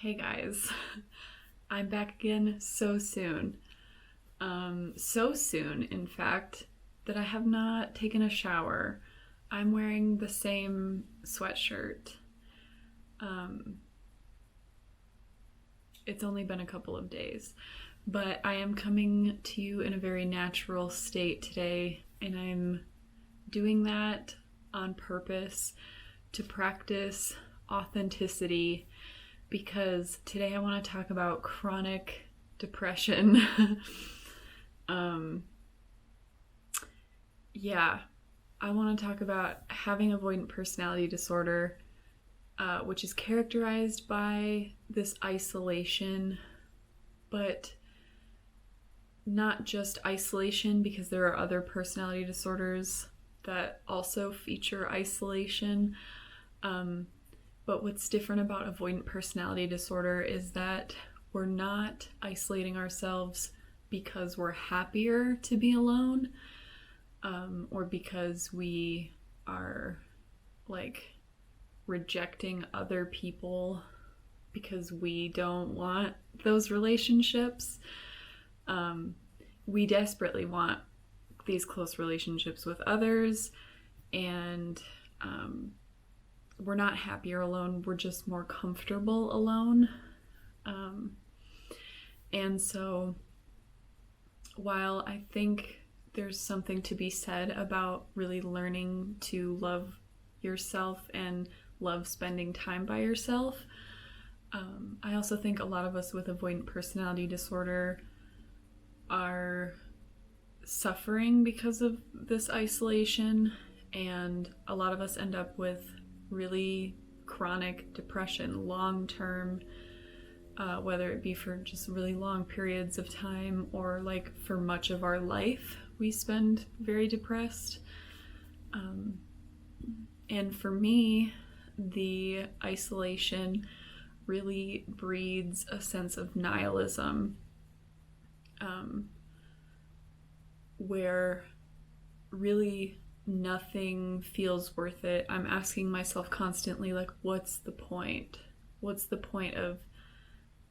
Hey guys, I'm back again so soon. So soon, in fact, that I have not taken a shower. I'm wearing the same sweatshirt. Um, it's only been a couple of days, but I am coming to you in a very natural state today, and I'm doing that on purpose to practice authenticity because today I want to talk about chronic depression. um, yeah, I want to talk about having avoidant personality disorder, which is characterized by this isolation, but not just isolation, because there are other personality disorders that also feature isolation. But what's different about avoidant personality disorder is that we're not isolating ourselves because we're happier to be alone, or because we are like rejecting other people because we don't want those relationships. We desperately want these close relationships with others, and we're not happier alone, we're just more comfortable alone. And so while I think there's something to be said about really learning to love yourself and love spending time by yourself, I also think a lot of us with avoidant personality disorder are suffering because of this isolation, and a lot of us end up with really chronic depression long term, whether it be for just really long periods of time or like for much of our life we spend very depressed. And for me, the isolation really breeds a sense of nihilism, where really nothing feels worth it. I'm asking myself constantly, like, what's the point? What's the point of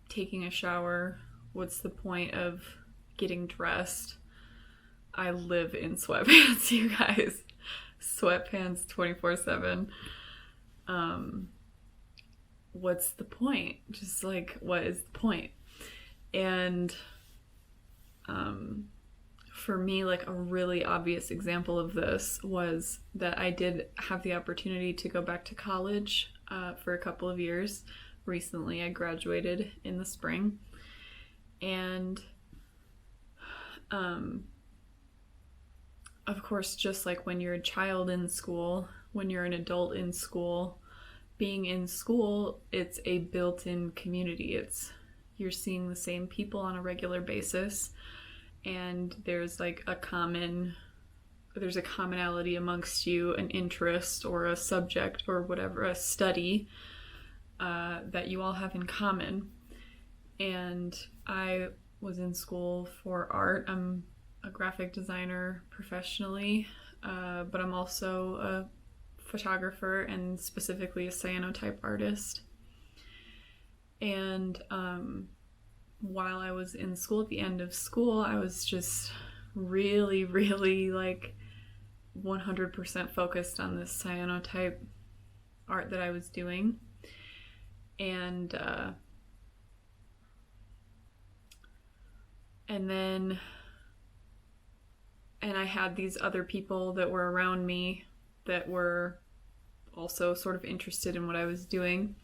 taking a shower? What's the point of getting dressed? I live in sweatpants, you guys. Sweatpants 24/7. What's the point? Just like, what is the point? And for me, like a really obvious example of this was that I did have the opportunity to go back to college for a couple of years. Recently, I graduated in the spring. And of course, just like when you're a child in school, when you're an adult in school, being in school, it's a built-in community. You're seeing the same people on a regular basis, and there's a commonality amongst you, an interest or a subject or whatever, a study that you all have in common. And I was in school for art. I'm a graphic designer professionally, but I'm also a photographer and specifically a cyanotype artist. And while I was in school, at the end of school, I was just really, really 100% focused on this cyanotype art that I was doing. And I had these other people that were around me that were also sort of interested in what I was doing.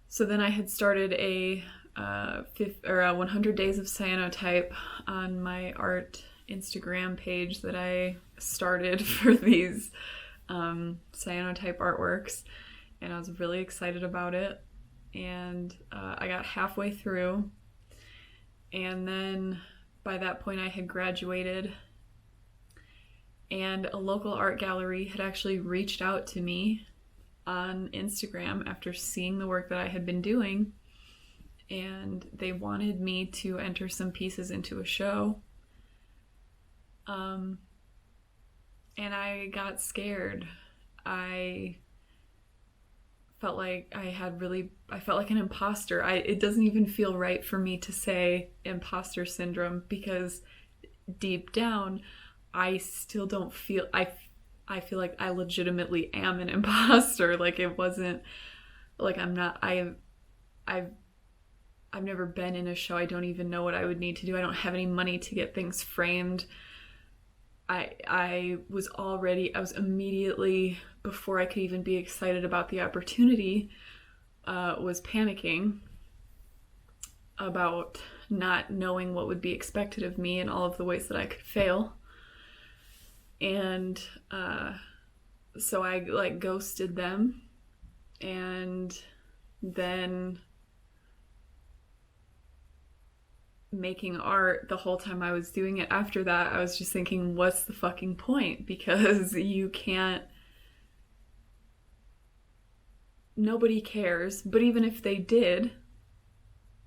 So then I had started a 100 Days of Cyanotype on my art Instagram page that I started for these cyanotype artworks, and I was really excited about it. And I got halfway through, and then by that point I had graduated, and a local art gallery had actually reached out to me on Instagram after seeing the work that I had been doing, and they wanted me to enter some pieces into a show. And I got scared. I felt like I felt like an imposter. It doesn't even feel right for me to say imposter syndrome, because deep down I still don't feel, I feel like I legitimately am an imposter. Like, it wasn't like I'm not, I've never been in a show. I don't even know what I would need to do. I don't have any money to get things framed. I was immediately, before I could even be excited about the opportunity, was panicking about not knowing what would be expected of me and all of the ways that I could fail. And so I like ghosted them, and then making art the whole time I was doing it after that, I was just thinking, what's the fucking point? Because nobody cares, but even if they did,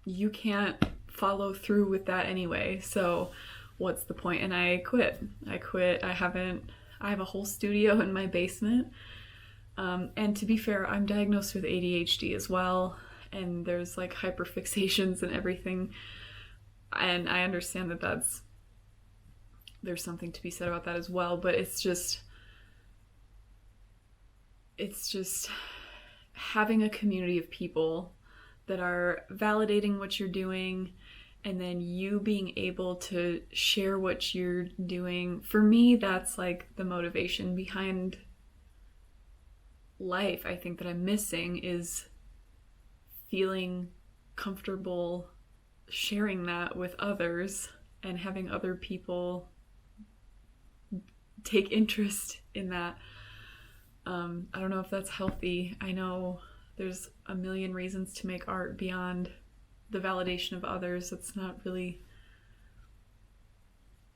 you can't follow through with that anyway, so what's the point? And I quit. I have a whole studio in my basement, and to be fair, I'm diagnosed with ADHD as well, and there's like hyperfixations and everything. And I understand that there's something to be said about that as well, but it's just having a community of people that are validating what you're doing, and then you being able to share what you're doing. For me, that's like the motivation behind life. I think that I'm missing is feeling comfortable sharing that with others and having other people take interest in that. I don't know if that's healthy. I know there's a million reasons to make art beyond the validation of others. That's not really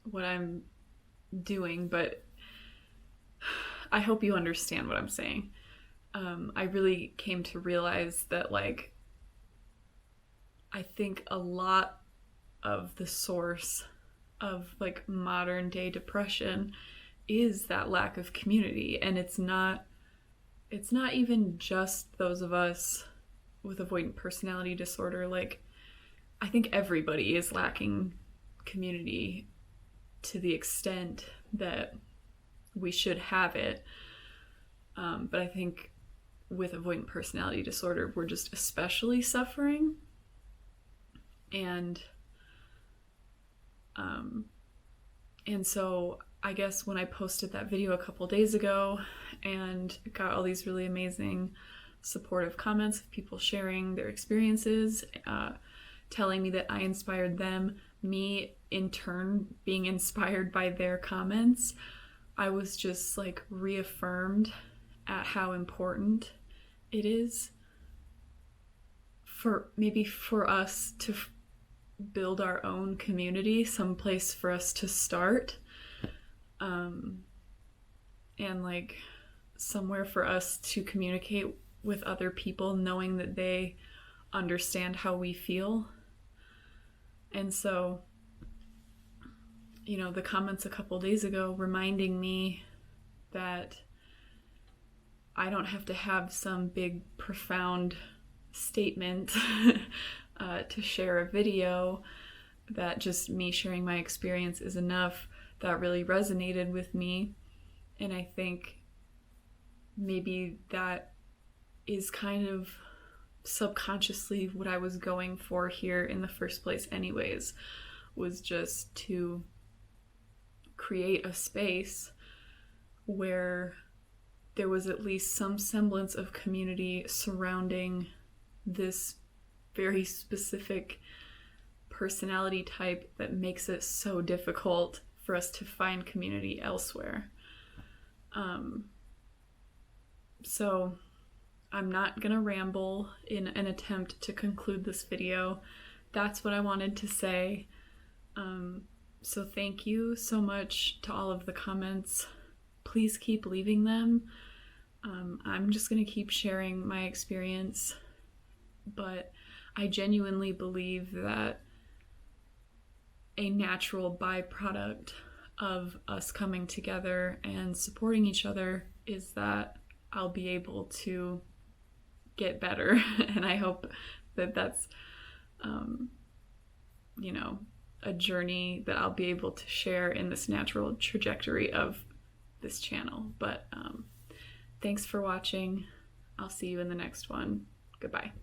what I'm doing, but I hope you understand what I'm saying. I really came to realize that, like, I think a lot of the source of like modern day depression is that lack of community. And it's not even just those of us with avoidant personality disorder. Like, I think everybody is lacking community to the extent that we should have it. But I think with avoidant personality disorder, we're just especially suffering. And so I guess when I posted that video a couple days ago and got all these really amazing supportive comments of people sharing their experiences, telling me that I inspired them, me in turn being inspired by their comments, I was just like reaffirmed at how important it is for us to build our own community, some place for us to start, and like somewhere for us to communicate with other people, knowing that they understand how we feel. And so, you know, the comments a couple days ago reminding me that I don't have to have some big profound statement to share a video, that just me sharing my experience is enough, that really resonated with me. And I think maybe that is kind of subconsciously what I was going for here in the first place anyways, was just to create a space where there was at least some semblance of community surrounding this very specific personality type that makes it so difficult for us to find community elsewhere. So I'm not gonna ramble in an attempt to conclude this video. That's what I wanted to say. So thank you so much to all of the comments. Please keep leaving them. I'm just gonna keep sharing my experience, but I genuinely believe that a natural byproduct of us coming together and supporting each other is that I'll be able to get better. And I hope that that's, a journey that I'll be able to share in this natural trajectory of this channel. But thanks for watching. I'll see you in the next one. Goodbye.